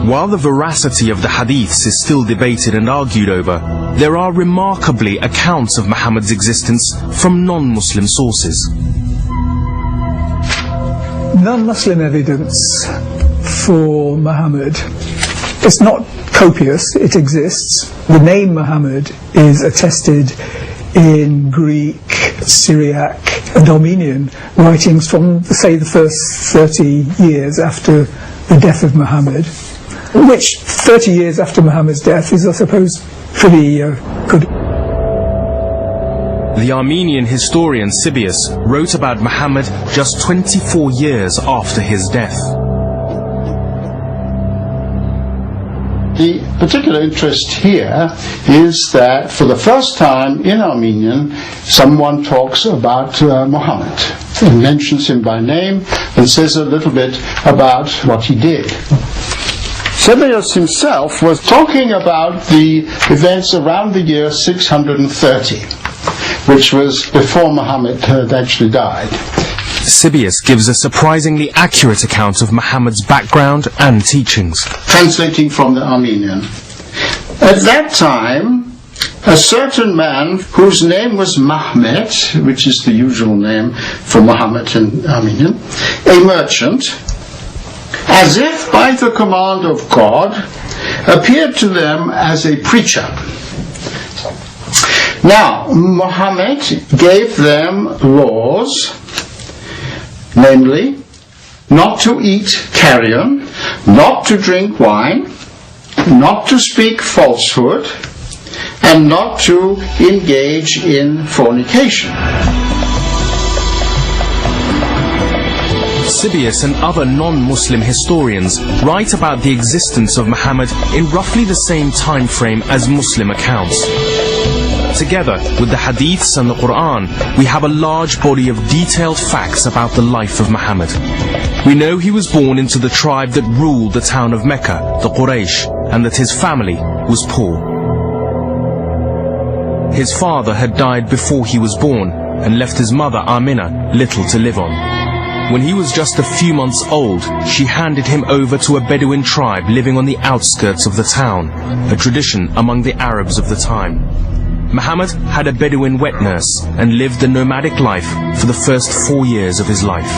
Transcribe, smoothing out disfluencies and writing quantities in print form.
While the veracity of the hadiths is still debated and argued over, there are remarkably accounts of Muhammad's existence from non-Muslim sources. Non-Muslim evidence for Muhammad is not copious, it exists. The name Muhammad is attested in Greek, Syriac and Armenian writings from, say, the first 30 years after the death of Muhammad, which 30 years after Muhammad's death is, I suppose, pretty good. The Armenian historian Sibius wrote about Muhammad just 24 years after his death. The particular interest here is that for the first time in Armenian, someone talks about Muhammad and mentions him by name and says a little bit about what he did. Sibius himself was talking about the events around the year 630, which was before Muhammad had actually died. Sibius gives a surprisingly accurate account of Muhammad's background and teachings. Translating from the Armenian. At that time, a certain man whose name was Mahmet, which is the usual name for Muhammad in Armenian, a merchant, as if by the command of God, appeared to them as a preacher. Now, Muhammad gave them laws, namely, not to eat carrion, not to drink wine, not to speak falsehood, and not to engage in fornication. Sibius and other non-Muslim historians write about the existence of Muhammad in roughly the same time frame as Muslim accounts. Together with the hadiths and the Quran, we have a large body of detailed facts about the life of Muhammad. We know he was born into the tribe that ruled the town of Mecca, the Quraysh, and that his family was poor. His father had died before he was born and left his mother Amina little to live on. When he was just a few months old, she handed him over to a Bedouin tribe living on the outskirts of the town, a tradition among the Arabs of the time. Muhammad had a Bedouin wet nurse and lived a nomadic life for the first 4 years of his life.